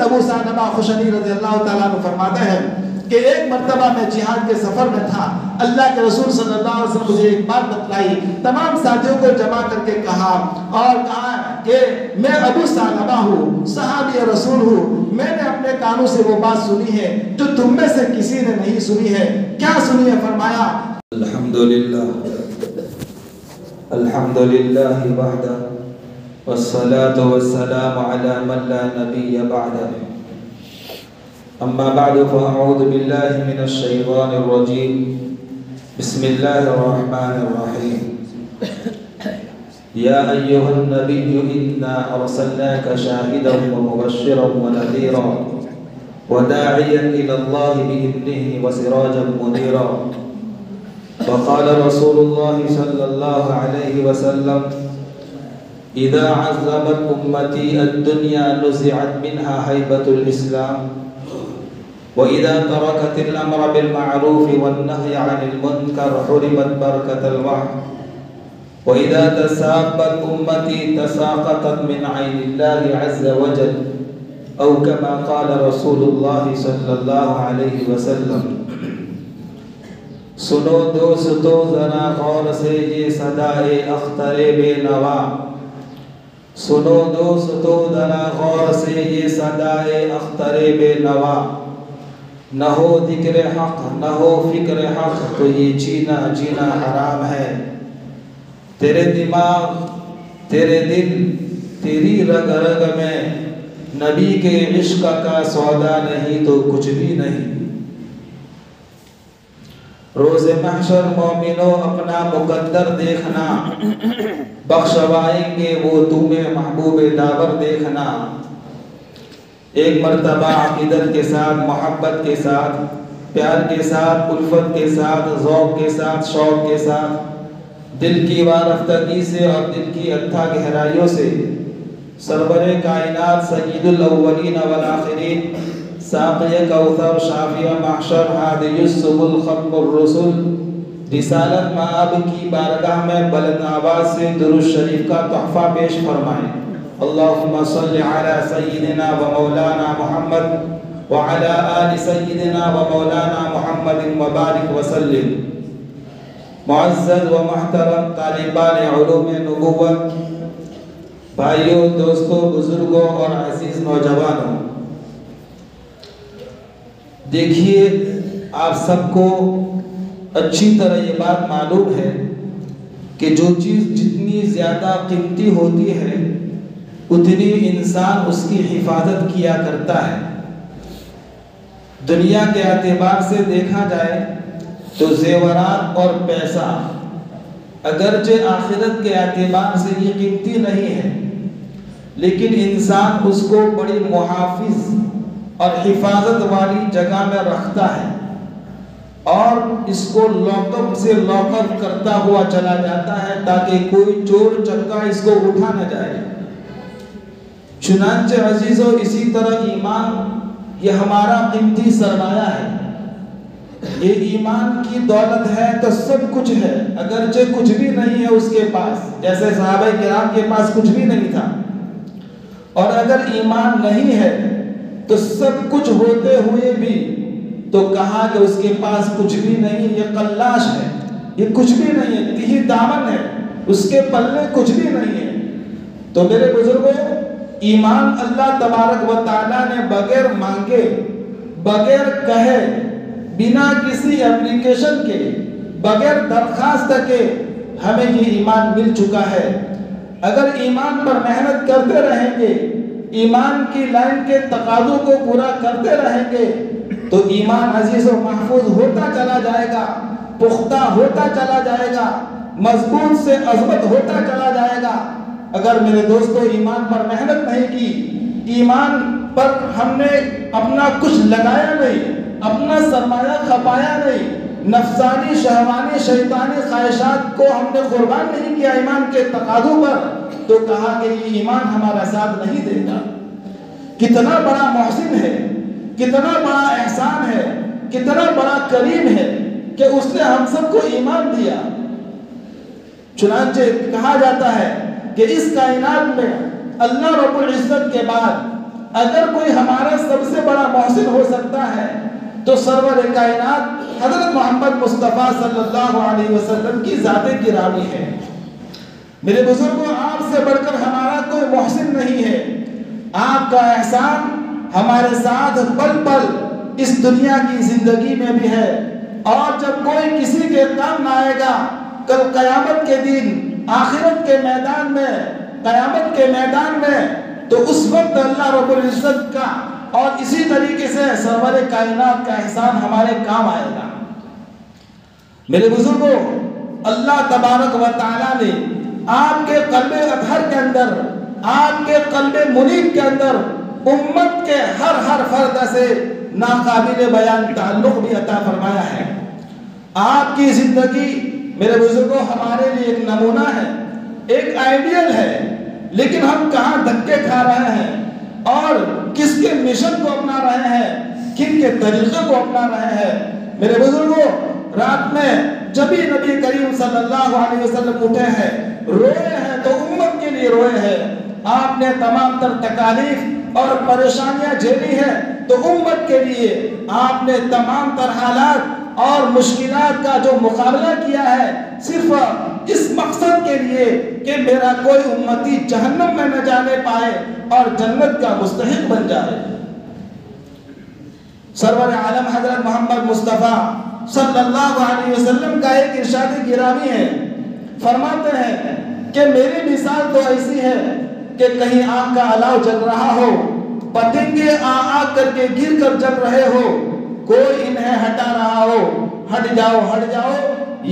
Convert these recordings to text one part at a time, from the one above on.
ابو ثعلبہ خشنی رضی اللہ تعالیٰ عنہ فرماتے ہیں کہ ایک مرتبہ میں جہاد کے سفر میں تھا، اللہ کے رسول صلی اللہ علیہ وسلم مجھے ایک بات بتلائی، تمام ساتھیوں کو جمع کر کے کہا اور کہا کہ میں ابو ثعلبہ ہوں، صحابی رسول ہوں، میں نے اپنے کانوں سے وہ بات سنی ہے جو تم میں سے کسی نے نہیں سنی ہے۔ کیا سنی ہے؟ فرمایا الحمدللہ وحدہ والصلاة والسلام على من لا نبی بعدہ، اما بعد فاعوذ باللہ من الشیطان الرجیم، بسم اللہ الرحمن الرحیم، یا ایہا النبی انا ارسلناک شاہدا ومبشرا ونذیرا وداعیا الی اللہ بإذنہ وسراجا منیرا۔ وقال رسول الله صلى الله عليه وسلم إذا عذبت أمتي الدنيا نزعت منها هيبة الإسلام، وإذا تركت الأمر بالمعروف والنهي عن المنكر حرمت بركة الوحي، وإذا تسابت أمتي تساقطت من عين الله عز وجل، أو كما قال رسول الله صلى الله عليه وسلم۔ سنو دوستو ذرا غور سے یہ صدائے اختر بے نوا، سنو دوستو ذرا غور سے یہ صدائے اختر بے نوا، نہ ہو ذکر حق نہ ہو فکر حق تو یہ جینا جینا حرام ہے۔ تیرے دماغ تیرے دل تیری رگ رگ میں نبی کے عشق کا سودا نہیں تو کچھ بھی نہیں۔ روز محشر مومنوں اپنا مقدر دیکھنا، بخشوائیں گے وہ تمہیں محبوب داور دیکھنا۔ ایک مرتبہ عقیدت کے ساتھ، محبت کے ساتھ، پیار کے ساتھ، الفت کے ساتھ، ذوق کے ساتھ، شوق کے ساتھ، دل کی وارفتگی سے اور دل کی اتھا گہرائیوں سے سرور کائنات سید الاولین والآخرین، ساقی کوثر، شافی محشر، ہادی السبل، ختم الرسل، رسالت مآب کی بارگاہ میں بلند آواز سے درود شریف کا تحفہ پیش فرمائیں۔ اللہم صل علی سیدنا و مولانا محمد وعلی آل سیدنا و مولانا محمد وبارک وسلم۔ معزز و محترم طالبان علوم نبوت، بھائیوں، دوستوں، بزرگوں اور عزیز نوجوانوں، دیکھیے آپ سب کو اچھی طرح یہ بات معلوم ہے کہ جو چیز جتنی زیادہ قیمتی ہوتی ہے اتنی انسان اس کی حفاظت کیا کرتا ہے۔ دنیا کے اعتبار سے دیکھا جائے تو زیورات اور پیسہ اگرچہ آخرت کے اعتبار سے یہ قیمتی نہیں ہے، لیکن انسان اس کو بڑی محافظ اور حفاظت والی جگہ میں رکھتا ہے اور اس کو لاکر سے لاکر کرتا ہوا چلا جاتا ہے تاکہ کوئی چور چکا اس کو اٹھا نہ جائے۔ چنانچہ عزیزو، اسی طرح ایمان یہ ہمارا قیمتی سرمایہ ہے۔ یہ ایمان کی دولت ہے تو سب کچھ ہے، اگرچہ کچھ بھی نہیں ہے اس کے پاس، جیسے صحابہ کرام کے پاس کچھ بھی نہیں تھا۔ اور اگر ایمان نہیں ہے تو سب کچھ ہوتے ہوئے بھی تو کہا کہ اس کے پاس کچھ بھی نہیں، یہ قلاش ہے، یہ کچھ بھی نہیں ہے، تہی دامن ہے، اس کے پلے کچھ بھی نہیں ہے۔ تو میرے بزرگوں، ایمان اللہ تبارک و تعالیٰ نے بغیر مانگے، بغیر کہے، بنا کسی اپلیکیشن کے، بغیر درخواست کے ہمیں یہ ایمان مل چکا ہے۔ اگر ایمان پر محنت کرتے رہیں گے، ایمان کی لائن کے تقاضوں کو پورا کرتے رہیں گے تو ایمان عزیز و محفوظ ہوتا چلا جائے گا، پختہ ہوتا چلا جائے گا، مضبوط سے عظمت ہوتا چلا جائے گا۔ اگر میرے دوستو ایمان پر محنت نہیں کی، ایمان پر ہم نے اپنا کچھ لگایا نہیں، اپنا سرمایہ کھپایا نہیں، نفسانی شہوانی شیطانی خواہشات کو ہم نے قربان نہیں کیا ایمان کے تقاضوں پر، تو کہا کہ یہ ایمان ہمارا ساتھ نہیں دے گا۔ کتنا بڑا محسن ہے، کتنا بڑا احسان ہے، کتنا بڑا کریم ہے کہ اس نے ہم سب کو ایمان دیا۔ چنانچہ کہا جاتا ہے کہ اس کائنات میں اللہ رب العزت کے بعد اگر کوئی ہمارا سب سے بڑا محسن ہو سکتا ہے تو سرور کائنات حضرت محمد مصطفیٰ صلی اللہ علیہ وسلم کی ذات گرامی ہے۔ میرے بزرگوں، آپ سے بڑھ کر ہمارا کوئی محسن نہیں ہے۔ آپ کا احسان ہمارے ساتھ پل پل اس دنیا کی زندگی میں بھی ہے، اور جب کوئی کسی کے کام نہ آئے گا کل قیامت کے دن، آخرت کے میدان میں، قیامت کے میدان میں، تو اس وقت اللہ رب العزت کا اور اسی طریقے سے سرور کائنات کا احسان ہمارے کام آئے گا۔ میرے بزرگوں، اللہ تبارک و تعالیٰ نے آپ کے قلب اطہر کے اندر، آپ کے قلب منیب کے اندر امت کے ہر فرد سے ناقابل بیان تعلق بھی عطا فرمایا ہے۔ آپ کی زندگی میرے بزرگوں ہمارے لیے ایک نمونہ ہے، ایک آئیڈیل ہے، لیکن ہم کہاں دھکے کھا رہے ہیں اور کس کے مشن کو اپنا رہے ہیں، کن کے طریقے کو اپنا رہے ہیں۔ میرے بزرگوں، رات میں جب ہی نبی کریم صلی اللہ علیہ وسلم اٹھے ہیں، روئے ہیں تو امت کے لیے روئے ہیں۔ آپ نے تمام تر تکالیف اور پریشانیاں جھیلی ہیں تو امت کے لیے آپ نے تمام تر حالات اور مشکلات کا جو مقابلہ کیا ہے، صرف اس مقصد کے لیے کہ میرا کوئی امتی جہنم میں نہ جانے پائے اور جنت کا مستحق بن جائے۔ سرور عالم حضرت محمد مصطفیٰ صلی اللہ علیہ وسلم کا ایک ارشاد گرامی ہے، فرماتے ہیں کہ میری مثال تو ایسی ہے کہ کہیں آگ کا الاؤ جل رہا ہو، پتنگے آ کر کے گر کر جل رہے ہو، کوئی انہیں ہٹا رہا ہو، ہٹ جاؤ،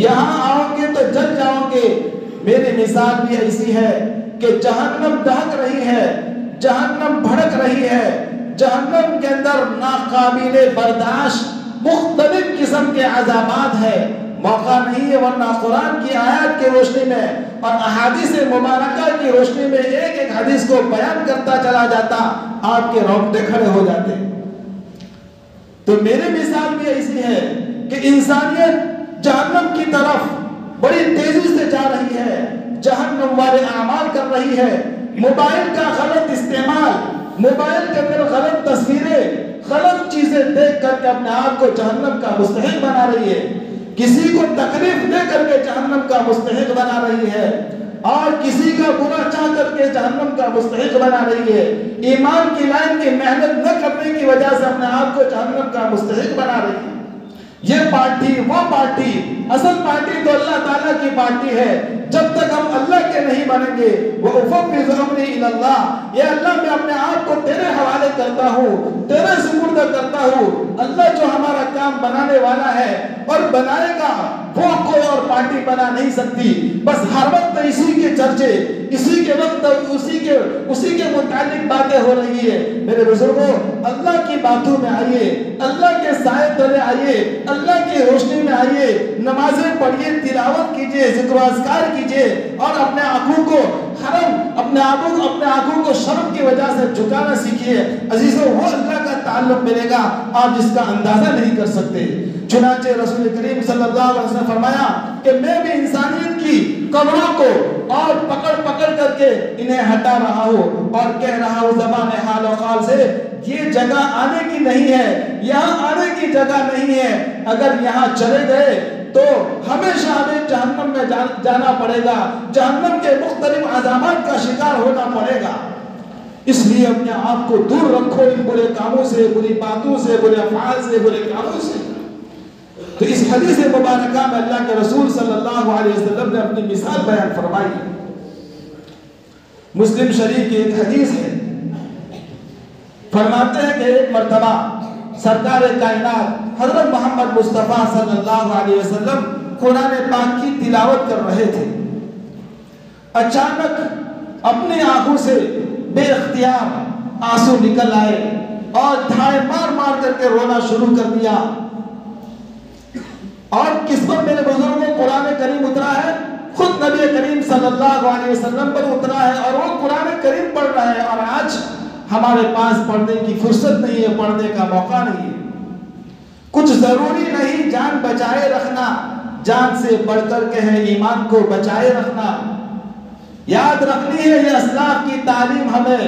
یہاں آؤ گے تو جل جاؤ گے۔ میری مثال بھی ایسی ہے کہ جہنم دہک رہی ہے، جہنم بھڑک رہی ہے، جہنم کے اندر ناقابل برداشت مختلف قسم کے عذابات ہیں۔ موقع نہیں ہے ورنہ قرآن کی آیات کی روشنی میں اور احادیث مبارکہ کی روشنی میں ایک ایک حدیث کو بیان کرتا چلا جاتا، آپ کے رونگٹے کھڑے ہو جاتے۔ تو میری مثال بھی ایسی ہے کہ انسانیت جہنم کی طرف بڑی تیزی سے جا رہی ہے، جہنم والے اعمال کر رہی ہے، موبائل کا غلط استعمال، موبائل کے اندر غلط تصویریں، غلط چیزیں دیکھ کر کے اپنے آپ کو جہنم کا مستحق بنا رہی ہے، کسی کو تکلیف دے کر کے جہنم کا مستحق بنا رہی ہے، اور کسی کا برا چاہ کر کے جہنم کا مستحق بنا رہی ہے، ایمان کی لائن کی محنت نہ کرنے کی وجہ سے اپنے آپ کو جہنم کا مستحق بنا رہی ہے۔ یہ پارٹی وہ پارٹی، اصل پارٹی تو اللہ تعالیٰ کی پارٹی ہے۔ جب تک ہم اللہ کے نہیں بنیں گے، وَأُفَوِّضُ أَمْرِي إِلَى اللَّهِ، یہ اللہ میں اپنے آپ کو تیرے حوالے کرتا ہوں، تیرے سپرد کرتا ہوں۔ اللہ جو ہمارا کام بنانے والا ہے اور بنائے گا، وہ کوئی اور پارٹی بنا نہیں سکتی۔ بس ہر وقت اسی کے چرچے، اسی کے وقت اسی کے متعلق باتیں ہو رہی ہے۔ میرے بزرگوں، اللہ کی باتوں میں آئیے، اللہ کے سائے تلے آئیے، اللہ کی روشنی میں آئیے، نمازیں پڑھیے، تلاوت کیجئے، ذکر و اذکار کیجئے، اور اپنے آنکھوں کو حرم، اپنے آنکھوں کو شرم کی وجہ سے جھکانا سیکھیے۔ عزیزوں، وہ اللہ کا تعلق ملے گا آپ جس کا اندازہ نہیں کر سکتے۔ چنانچہ رسول کریم صلی اللہ علیہ وسلم نے فرمایا کہ میں بھی انسانیت کی قبروں کو اور پکڑ کر کے انہیں ہٹا رہا ہوں اور کہہ رہا ہوں زبان حال و قال سے، یہ جگہ آنے کی نہیں ہے، یہاں آنے کی جگہ نہیں ہے۔ اگر یہاں چلے گئے تو ہمیشہ ہمیں جہنم میں جانا پڑے گا، جہنم کے مختلف عذابات کا شکار ہونا پڑے گا۔ اس لیے اپنے آپ کو دور رکھو ان برے کاموں سے، بری باتوں سے، برے افعال سے، برے کاموں سے۔ تو اس حدیث مبارکہ میں اللہ کے رسول صلی اللہ علیہ وسلم نے اپنی مثال بیان فرمائی۔ مسلم شریف کی ایک حدیث ہے، فرماتے ہیں کہ ایک مرتبہ سرکار کائنات حضرت محمد مصطفیٰ صلی اللہ علیہ وسلم قرآن پاک کی تلاوت کر رہے تھے۔ اچانک اپنی آنکھوں سے بے اختیار آنسو نکل آئے اور دھائے مار مار کر کے رونا شروع کر دیا۔ اور کس پر میرے بزرگوں قرآن کریم اترا ہے؟ خود نبی کریم صلی اللہ علیہ وسلم پر اترا ہے، اور وہ قرآن کریم پڑھ رہے ہیں، اور آج ہمارے پاس پڑھنے کی فرصت نہیں ہے، پڑھنے کا موقع نہیں ہے۔ کچھ ضروری نہیں جان بچائے رکھنا، جان سے بڑھ کر کے ہے ایمان کو بچائے رکھنا۔ یاد رکھنی ہے یہ اسلاف کی تعلیم ہمیں،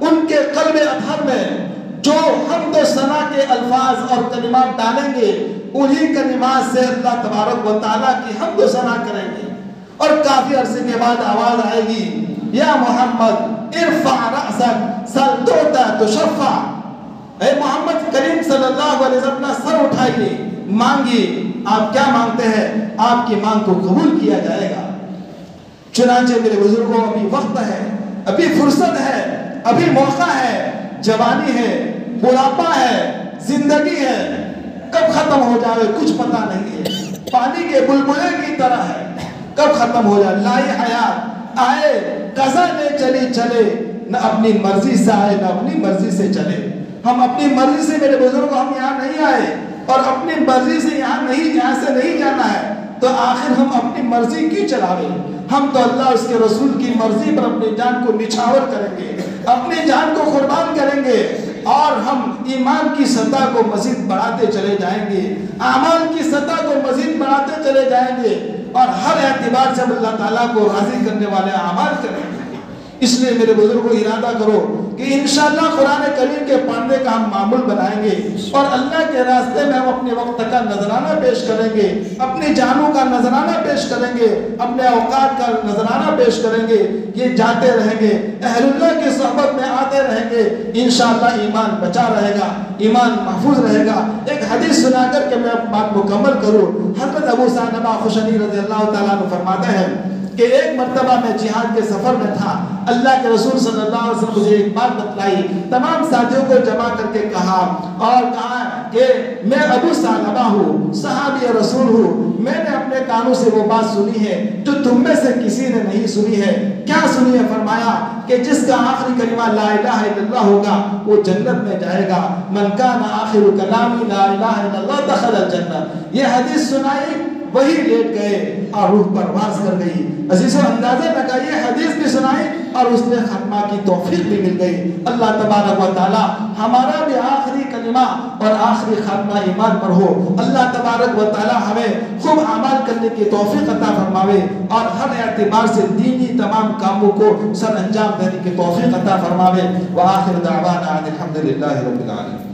ان کے قلب اطہر میں جو حمد و ثنا کے الفاظ اور کلمات ڈالیں گے، انہی کلمات سے اللہ تبارک و تعالیٰ کی حمد و ثنا کریں گے۔ اور کافی عرصے کے بعد آواز آئے گی، یا محمد ارفع رأسک سل توتا تشفع، اے محمد کریم صلی اللہ علیہ وسلم اپنا سر اٹھائیے، مانگیے، آپ کیا مانگتے ہیں، آپ کی مانگ کو قبول کیا جائے گا۔ چنانچہ میرے بزرگوں، ابھی وقت ہے، ابھی فرصت ہے، ابھی موقع ہے، جوانی ہے، بڑھاپا ہے، زندگی ہے، کب ختم ہو جائے کچھ پتہ نہیں ہے، پانی کے بلبلے کی طرح ہے، کب ختم ہو جائے۔ لائی حیات آئے قضا لے چلی چلے، نہ اپنی مرضی سے آئے نہ اپنی مرضی سے چلے۔ ہم اپنی مرضی سے میرے بزرگوں ہم یہاں نہیں آئے اور اپنی مرضی سے یہاں سے نہیں جانا ہے، تو آخر ہم اپنی مرضی کی چلاوے؟ ہم تو اللہ اس کے رسول کی مرضی پر اپنی جان کو نچھاور کریں گے، اپنی جان کو قربان کریں گے، اور ہم ایمان کی سطح کو مزید بڑھاتے چلے جائیں گے، اعمال کی سطح کو مزید بڑھاتے چلے جائیں گے، اور ہر اعتبار سے اللہ تعالیٰ کو راضی کرنے والے اعمال کریں گے۔ اس لیے میرے بزرگوں ارادہ کرو کہ انشاءاللہ قرآن کریم کے پڑھنے کا ہم معمول بنائیں گے، اور اللہ کے راستے میں ہم اپنے وقت کا نذرانہ پیش کریں گے، اپنی جانوں کا نذرانہ پیش کریں گے، اپنے اوقات کا نذرانہ پیش کریں گے۔ یہ جاتے رہیں گے، اہل اللہ کی صحبت میں آتے رہیں گے، انشاءاللہ ایمان بچا رہے گا، ایمان محفوظ رہے گا۔ ایک حدیث سنا کر کے میں بات مکمل کروں۔ حضرت ابو ثعلبہ خشنی رضی اللہ تعالیٰ عنہ فرماتے ہیں کہ ایک مرتبہ میں جہاد کے سفر میں تھا، اللہ کے رسول صلی اللہ علیہ وسلم مجھے ایک بات بتلائی، تمام ساتھیوں کو جمع کر کے کہا، اور کہا کہ میں ابو ثعلبہ ہوں، صحابی رسول ہوں، میں نے اپنے کانوں سے وہ بات سنی ہے جو تم میں سے کسی نے نہیں سنی ہے۔ کیا سنی ہے؟ فرمایا کہ جس کا آخری کلمہ لا الہ الا اللہ ہوگا وہ جنت میں جائے گا، من کان آخر کلامی لا الہ الا اللہ دخل الجنہ۔ یہ حدیث سنائی، وہی لیٹ گئے اور روح پرواز کر گئی۔ عزیزو اندازہ لگائیے، حدیث بھی سنائی اور اس نے خاتمہ کی توفیق بھی مل گئی۔ اللہ تبارک و تعالی ہمارا بھی آخری کلمہ اور آخری خاتمہ ایمان پر ہو۔ اللہ تبارک و تعالی ہمیں خوب اعمال کرنے کی توفیق عطا فرماوے، اور ہر اعتبار سے دینی تمام کاموں کو سر انجام دینے کی توفیق عطا فرماوے۔ وآخر دعوانا الحمدللہ رب العالمین۔